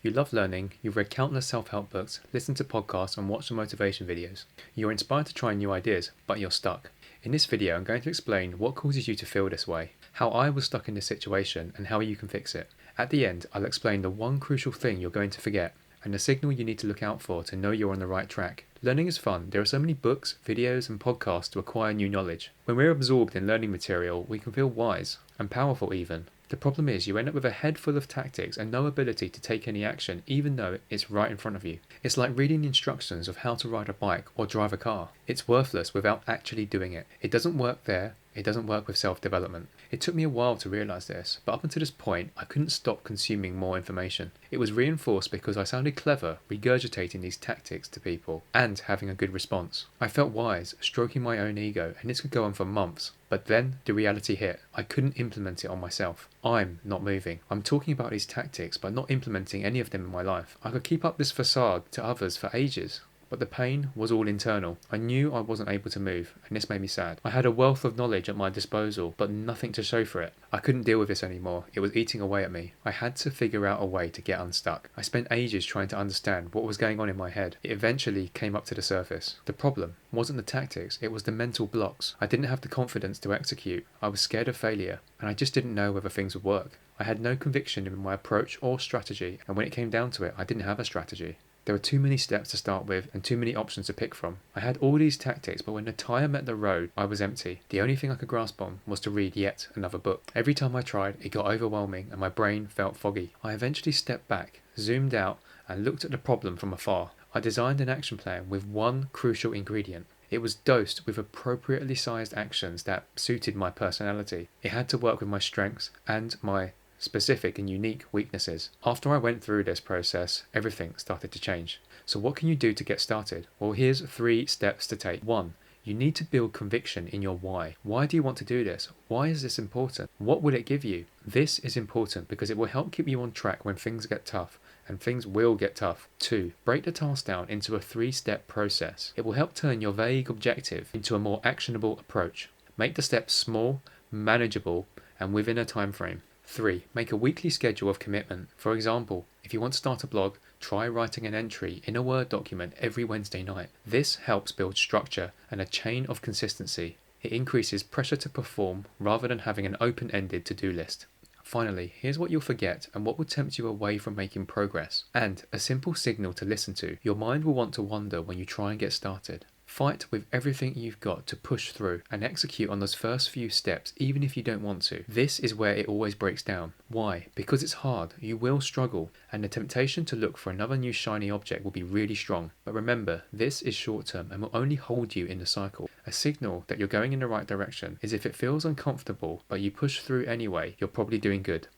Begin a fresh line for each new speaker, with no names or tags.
You love learning, you've read countless self-help books, listened to podcasts and watched some motivation videos. You're inspired to try new ideas, but you're stuck. In this video, I'm going to explain what causes you to feel this way, how I was stuck in this situation and how you can fix it. At the end, I'll explain the one crucial thing you're going to forget and the signal you need to look out for to know you're on the right track. Learning is fun. There are so many books, videos and podcasts to acquire new knowledge. When we're absorbed in learning material, we can feel wise and powerful even. The problem is you end up with a head full of tactics and no ability to take any action even though it's right in front of you. It's like reading the instructions of how to ride a bike or drive a car. It's worthless without actually doing it. It doesn't work there. It doesn't work with self-development. It took me a while to realise this, but up until this point, I couldn't stop consuming more information. It was reinforced because I sounded clever, regurgitating these tactics to people, and having a good response. I felt wise, stroking my own ego, and this could go on for months. But then the reality hit. I couldn't implement it on myself. I'm not moving. I'm talking about these tactics, but not implementing any of them in my life. I could keep up this facade to others for ages. But the pain was all internal. I knew I wasn't able to move, and this made me sad. I had a wealth of knowledge at my disposal, but nothing to show for it. I couldn't deal with this anymore. It was eating away at me. I had to figure out a way to get unstuck. I spent ages trying to understand what was going on in my head. It eventually came up to the surface. The problem wasn't the tactics, it was the mental blocks. I didn't have the confidence to execute. I was scared of failure, and I just didn't know whether things would work. I had no conviction in my approach or strategy, and when it came down to it, I didn't have a strategy. There were too many steps to start with and too many options to pick from. I had all these tactics, but when the tire met the road, I was empty. The only thing I could grasp on was to read yet another book. Every time I tried, it got overwhelming and my brain felt foggy. I eventually stepped back, zoomed out, and looked at the problem from afar. I designed an action plan with one crucial ingredient. It was dosed with appropriately sized actions that suited my personality. It had to work with my strengths and my specific and unique weaknesses. After I went through this process, everything started to change. So what can you do to get started? Well, here's 3 steps to take. 1. You need to build conviction in your why. Why do you want to do this? Why is this important? What will it give you? This is important because it will help keep you on track when things get tough, and things will get tough. 2. Break the task down into a 3-step process. It will help turn your vague objective into a more actionable approach. Make the steps small, manageable, and within a time frame. 3. Make a weekly schedule of commitment. For example, if you want to start a blog, try writing an entry in a Word document every Wednesday night. This helps build structure and a chain of consistency. It increases pressure to perform rather than having an open-ended to-do list. Finally, here's what you'll forget and what will tempt you away from making progress. And a simple signal to listen to. Your mind will want to wander when you try and get started. Fight with everything you've got to push through and execute on those first few steps even if you don't want to. This is where it always breaks down. Why? Because it's hard, you will struggle, and the temptation to look for another new shiny object will be really strong. But remember, this is short term and will only hold you in the cycle. A signal that you're going in the right direction is if it feels uncomfortable but you push through anyway, you're probably doing good.